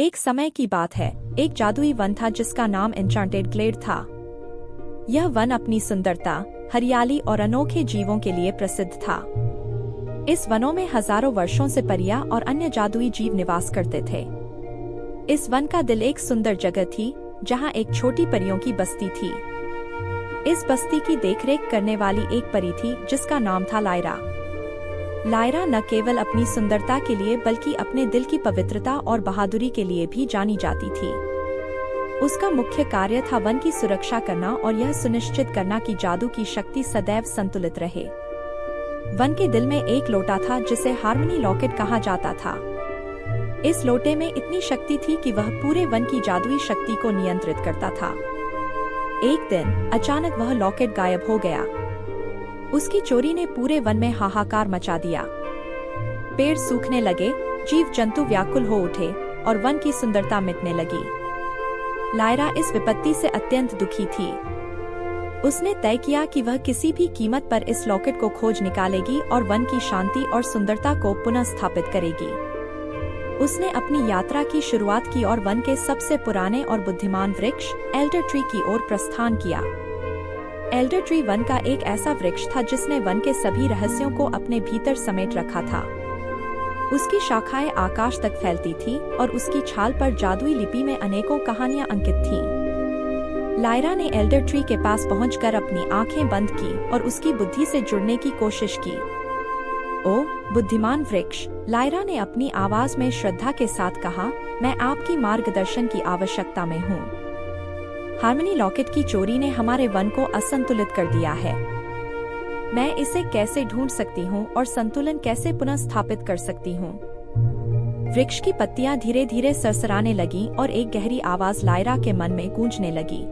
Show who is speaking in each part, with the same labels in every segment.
Speaker 1: एक समय की बात है, एक जादुई वन था जिसका नाम एन्चांटेड ग्लेड था। यह वन अपनी सुंदरता, हरियाली और अनोखे जीवों के लिए प्रसिद्ध था। इस वनों में हजारों वर्षों से परियां और अन्य जादुई जीव निवास करते थे। इस वन का दिल एक सुंदर जगह थी, जहां एक छोटी परियों की बस्ती थी। इस बस्ती की देखरेख करने वाली एक परी थी जिसका नाम था लायरा। लायरा न केवल अपनी सुंदरता के लिए बल्कि अपने दिल की पवित्रता और बहादुरी के लिए भी जानी जाती थी। उसका मुख्य कार्य था वन की सुरक्षा करना और यह सुनिश्चित करना कि जादू की शक्ति सदैव संतुलित रहे। वन के दिल में एक लोटा था जिसे हार्मनी लॉकेट कहा जाता था। इस लोटे में इतनी शक्ति थी कि वह पूरे वन की जादुई शक्ति को नियंत्रित करता था। एक दिन अचानक वह लॉकेट गायब हो गया। उसकी चोरी ने पूरे वन में हाहाकार मचा दिया। पेड़ सूखने लगे, जीव जंतु व्याकुल हो उठे और वन की सुंदरता मिटने लगी। लायरा इस विपत्ति से अत्यंत दुखी थी। उसने तय किया कि वह किसी भी कीमत पर इस लॉकेट को खोज निकालेगी और वन की शांति और सुंदरता को पुनः स्थापित करेगी। उसने अपनी यात्रा की शुरुआत की और वन के सबसे पुराने और बुद्धिमान वृक्ष एल्डर ट्री की ओर प्रस्थान किया। एल्डर ट्री वन का एक ऐसा वृक्ष था जिसने वन के सभी रहस्यों को अपने भीतर समेट रखा था। उसकी शाखाएं आकाश तक फैलती थीं और उसकी छाल पर जादुई लिपि में अनेकों कहानियां अंकित थीं। लायरा ने एल्डर ट्री के पास पहुंचकर अपनी आंखें बंद की और उसकी बुद्धि से जुड़ने की कोशिश की। ओ बुद्धिमान वृक्ष, लायरा ने अपनी आवाज में श्रद्धा के साथ कहा, मैं आपकी मार्गदर्शन की आवश्यकता में हूँ। हार्मनी लॉकेट की चोरी ने हमारे वन को असंतुलित कर दिया है। मैं इसे कैसे ढूंढ सकती हूँ और संतुलन कैसे पुनः स्थापित कर सकती हूँ? वृक्ष की पत्तियां धीरे धीरे सरसराने लगीं और एक गहरी आवाज लायरा के मन में गूंजने लगी।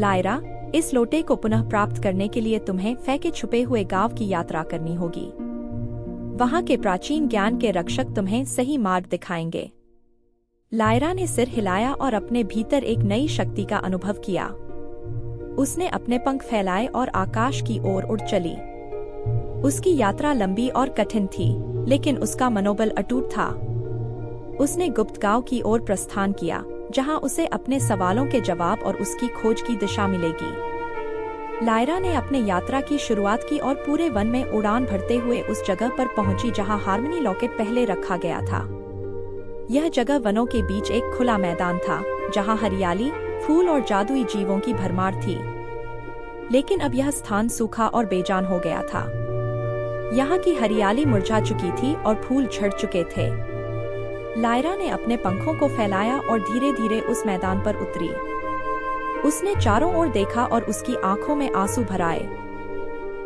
Speaker 1: लायरा, इस लोटे को पुनः प्राप्त करने के लिए तुम्हें फेंके छुपे हुए गांव की यात्रा करनी होगी। वहां के प्राचीन ज्ञान के रक्षक तुम्हें सही मार्ग दिखाएंगे। लायरा ने सिर हिलाया और अपने भीतर एक नई शक्ति का अनुभव किया। उसने अपने पंख फैलाए और आकाश की ओर उड़ चली। उसकी यात्रा लंबी और कठिन थी, लेकिन उसका मनोबल अटूट था। उसने गुप्त गांव की ओर प्रस्थान किया, जहां उसे अपने सवालों के जवाब और उसकी खोज की दिशा मिलेगी। लायरा ने अपने यात्रा की शुरुआत की और पूरे वन में उड़ान भरते हुए उस जगह पर पहुंची जहां हार्मनी लॉकेट पहले रखा गया था। यह जगह वनों के बीच एक खुला मैदान था, जहां हरियाली, फूल और जादुई जीवों की भरमार थी। लेकिन अब यह स्थान सूखा और बेजान हो गया था। यहाँ की हरियाली मुरझा चुकी थी और फूल झड़ चुके थे। लायरा ने अपने पंखों को फैलाया और धीरे धीरे उस मैदान पर उतरी। उसने चारों ओर देखा और उसकी आंखों में आंसू भर आए।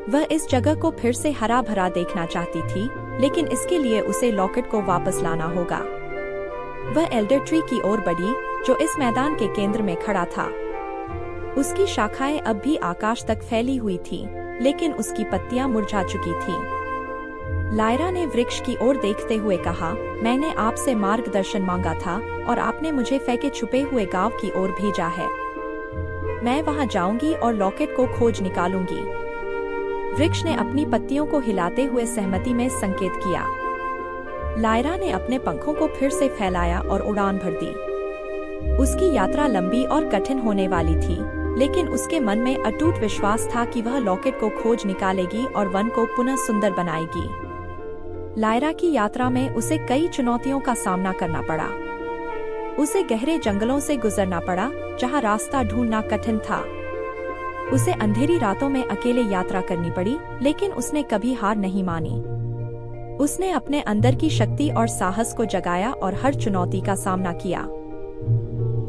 Speaker 1: वह इस जगह को फिर से हरा भरा देखना चाहती थी, लेकिन इसके लिए उसे लॉकेट को वापस लाना होगा। वह एल्डर ट्री की ओर बढ़ी, जो इस मैदान के केंद्र में खड़ा था। उसकी शाखाएं अब भी आकाश तक फैली हुई थीं, लेकिन उसकी पत्तियां मुरझा चुकी थीं। लायरा ने वृक्ष की ओर देखते हुए कहा, मैंने आपसे मार्गदर्शन मांगा था और आपने मुझे फेंके छुपे हुए गांव की ओर भेजा है। मैं वहां जाऊंगी और लॉकेट को खोज निकालूंगी। वृक्ष ने अपनी पत्तियों को हिलाते हुए सहमति में संकेत किया। लायरा ने अपने पंखों को फिर से फैलाया और उड़ान भर दी। उसकी यात्रा लंबी और कठिन होने वाली थी, लेकिन उसके मन में अटूट विश्वास था कि वह लॉकेट को खोज निकालेगी और वन को पुनः सुंदर बनाएगी। लायरा की यात्रा में उसे कई चुनौतियों का सामना करना पड़ा। उसे गहरे जंगलों से गुजरना पड़ा, जहां रास्ता ढूंढना कठिन था। उसे अंधेरी रातों में अकेले यात्रा करनी पड़ी, लेकिन उसने कभी हार नहीं मानी। उसने अपने अंदर की शक्ति और साहस को जगाया और हर चुनौती का सामना किया।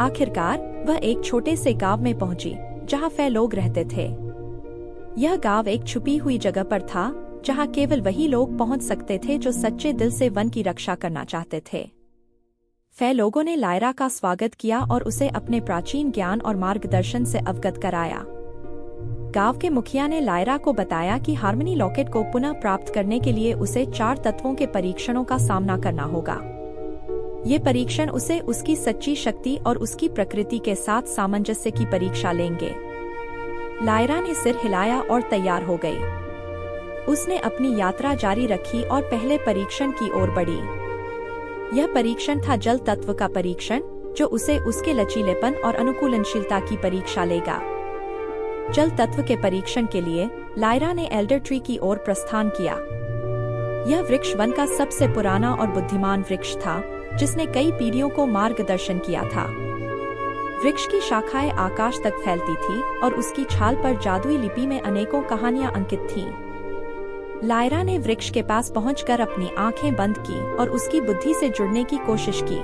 Speaker 1: आखिरकार वह एक छोटे से गांव में पहुंची, जहां फे लोग रहते थे। यह गांव एक छुपी हुई जगह पर था, जहां केवल वही लोग पहुंच सकते थे जो सच्चे दिल से वन की रक्षा करना चाहते थे। फे लोगों ने लायरा का स्वागत किया और उसे अपने प्राचीन ज्ञान और मार्गदर्शन से अवगत कराया। गांव के मुखिया ने लायरा को बताया कि हार्मनी लॉकेट को पुनः प्राप्त करने के लिए उसे 4 तत्वों के परीक्षणों का सामना करना होगा। ये परीक्षण उसे उसकी सच्ची शक्ति और उसकी प्रकृति के साथ सामंजस्य की परीक्षा लेंगे। लायरा ने सिर हिलाया और तैयार हो गई। उसने अपनी यात्रा जारी रखी और पहले परीक्षण की ओर बढ़ी। यह परीक्षण था जल तत्व का परीक्षण, जो उसे उसके लचीलेपन और अनुकूलनशीलता की परीक्षा लेगा। जल तत्व के परीक्षण के लिए लायरा ने एल्डर ट्री की ओर प्रस्थान किया। यह वृक्ष वन का सबसे पुराना और बुद्धिमान वृक्ष था, जिसने कई पीढ़ियों को मार्गदर्शन किया था। वृक्ष की शाखाएं आकाश तक फैलती थी और उसकी छाल पर जादुई लिपि में अनेकों कहानियां अंकित थीं। लायरा ने वृक्ष के पास पहुंचकर अपनी आंखें बंद की और उसकी बुद्धि से जुड़ने की कोशिश की।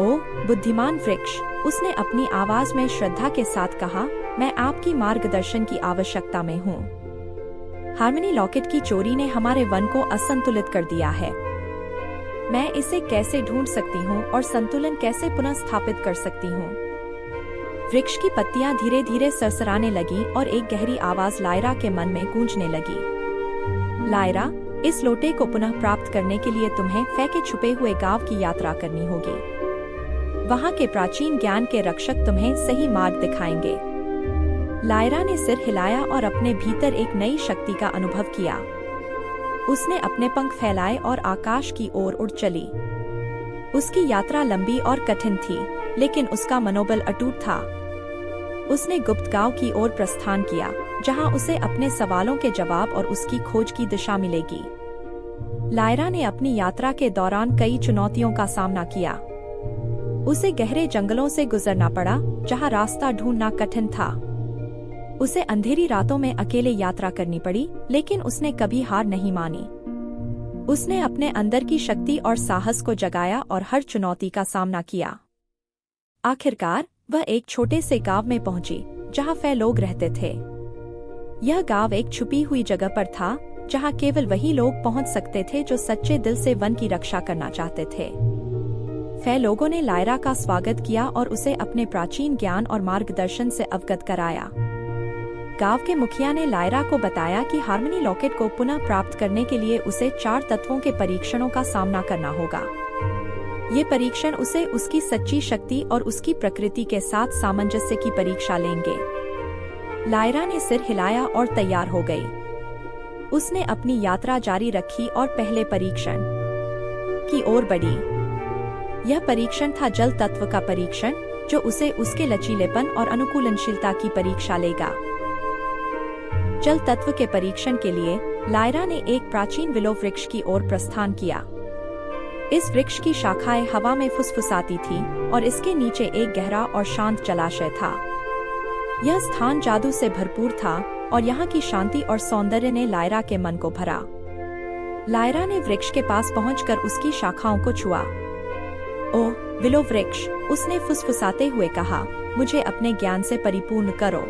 Speaker 1: ओह बुद्धिमान वृक्ष, उसने अपनी आवाज में श्रद्धा के साथ कहा, मैं आपकी मार्गदर्शन की आवश्यकता में हूँ। हार्मनी लॉकेट की चोरी ने हमारे वन को असंतुलित कर दिया है। मैं इसे कैसे ढूंढ सकती हूँ और संतुलन कैसे पुनः स्थापित कर सकती हूँ? वृक्ष की पत्तियां धीरे धीरे सरसराने लगी और एक गहरी आवाज लायरा के मन में गूंजने लगी। लायरा, इस लोटे को पुनः प्राप्त करने के लिए तुम्हें फेंके छुपे हुए गांव की यात्रा करनी होगी। वहां के प्राचीन ज्ञान के रक्षक तुम्हें सही मार्ग दिखाएंगे। लायरा ने सिर हिलाया और अपने भीतर एक नई शक्ति का अनुभव किया। उसने अपने पंख फैलाए और आकाश की ओर उड़ चली। उसकी यात्रा लंबी और कठिन थी, लेकिन उसका मनोबल अटूट था। उसने गुप्त गांव की ओर प्रस्थान किया, जहां उसे अपने सवालों के जवाब और उसकी खोज की दिशा मिलेगी। लायरा ने अपनी यात्रा के दौरान कई चुनौतियों का सामना किया। उसे गहरे जंगलों से गुजरना पड़ा, जहां रास्ता ढूंढना कठिन था। उसे अंधेरी रातों में अकेले यात्रा करनी पड़ी, लेकिन उसने कभी हार नहीं मानी। उसने अपने अंदर की शक्ति और साहस को जगाया और हर चुनौती का सामना किया। आखिरकार वह एक छोटे से गांव में पहुंची, जहां फै लोग रहते थे। यह गांव एक छुपी हुई जगह पर था, जहां केवल वही लोग पहुंच सकते थे जो सच्चे दिल से वन की रक्षा करना चाहते थे। फै लोगों ने लायरा का स्वागत किया और उसे अपने प्राचीन ज्ञान और मार्गदर्शन से अवगत कराया। गांव के मुखिया ने लायरा को बताया कि हार्मनी लॉकेट को पुनः प्राप्त करने के लिए उसे 4 तत्वों के परीक्षणों का सामना करना होगा। ये परीक्षण उसे उसकी सच्ची शक्ति और उसकी प्रकृति के साथ सामंजस्य की परीक्षा लेंगे। लायरा ने सिर हिलाया और तैयार हो गई। उसने अपनी यात्रा जारी रखी और पहले परीक्षण की ओर बढ़ी। यह परीक्षण था जल तत्व का परीक्षण, जो उसे उसके लचीलेपन और अनुकूलनशीलता की परीक्षा लेगा। जल तत्व के परीक्षण के लिए लायरा ने एक प्राचीन विलो वृक्ष की ओर प्रस्थान किया। इस वृक्ष की शाखाएं हवा में फुसफुसाती थी और इसके नीचे एक गहरा और शांत जलाशय था। यह स्थान जादू से भरपूर था और यहाँ की शांति और सौंदर्य ने लायरा के मन को भरा। लायरा ने वृक्ष के पास पहुंचकर उसकी शाखाओं को छुआ। ओह विलो वृक्ष, उसने फुसफुसाते हुए कहा, मुझे अपने ज्ञान से परिपूर्ण करो।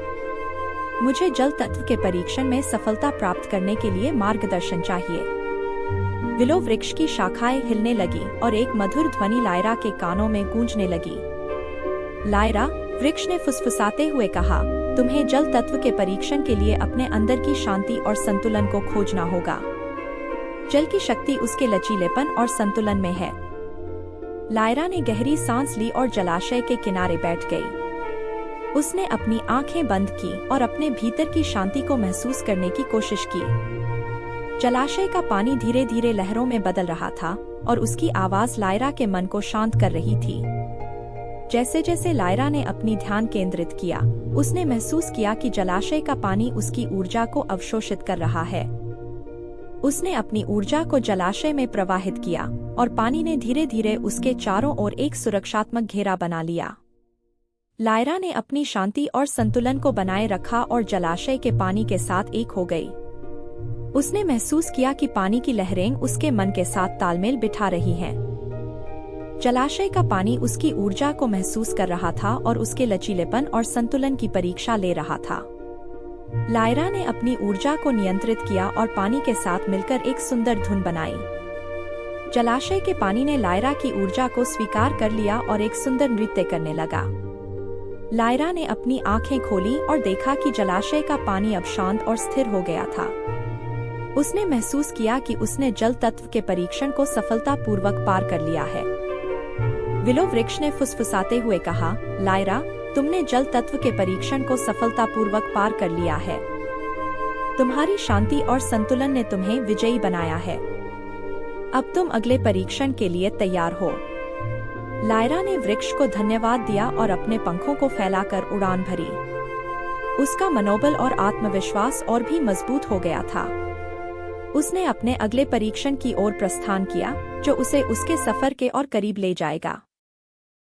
Speaker 1: मुझे जल तत्व के परीक्षण में सफलता प्राप्त करने के लिए मार्गदर्शन चाहिए। विलो वृक्ष की शाखाएं हिलने लगी और एक मधुर ध्वनि लायरा के कानों में गूंजने लगी। लायरा, वृक्ष ने फुसफुसाते हुए कहा, तुम्हें जल तत्व के परीक्षण के लिए अपने अंदर की शांति और संतुलन को खोजना होगा। जल की शक्ति उसके लचीलेपन और संतुलन में है। लायरा ने गहरी सांस ली और जलाशय के किनारे बैठ गई। उसने अपनी आंखें बंद की और अपने भीतर की शांति को महसूस करने की कोशिश की। जलाशय का पानी धीरे धीरे लहरों में बदल रहा था और उसकी आवाज लायरा के मन को शांत कर रही थी। जैसे जैसे लायरा ने अपनी ध्यान केंद्रित किया, उसने महसूस किया कि जलाशय का पानी उसकी ऊर्जा को अवशोषित कर रहा है। उसने अपनी ऊर्जा को जलाशय में प्रवाहित किया और पानी ने धीरे धीरे उसके चारों ओर एक सुरक्षात्मक घेरा बना लिया। लायरा ने अपनी शांति और संतुलन को बनाए रखा और जलाशय के पानी के साथ एक हो गई। उसने महसूस किया कि पानी की लहरें उसके मन के साथ तालमेल बिठा रही हैं। जलाशय का पानी उसकी ऊर्जा को महसूस कर रहा था और उसके लचीलेपन और संतुलन की परीक्षा ले रहा था। लायरा ने अपनी ऊर्जा को नियंत्रित किया और पानी के साथ मिलकर एक सुंदर धुन बनाई। जलाशय के पानी ने लायरा की ऊर्जा को स्वीकार कर लिया और एक सुंदर नृत्य करने लगा। लायरा ने अपनी आंखें खोली और देखा कि जलाशय का पानी अब शांत और स्थिर हो गया था। उसने महसूस किया कि उसने जल तत्व के परीक्षण को सफलतापूर्वक पार कर लिया है। विलो वृक्ष ने फुसफुसाते हुए कहा, लायरा, तुमने जल तत्व के परीक्षण को सफलतापूर्वक पार कर लिया है। तुम्हारी शांति और संतुलन ने तुम्हें विजयी बनाया है। अब तुम अगले परीक्षण के लिए तैयार हो। लायरा ने वृक्ष को धन्यवाद दिया और अपने पंखों को फैलाकर उड़ान भरी। उसका मनोबल और आत्मविश्वास और भी मजबूत हो गया था। उसने अपने अगले परीक्षण की ओर प्रस्थान किया, जो उसे उसके सफर के और करीब ले जाएगा।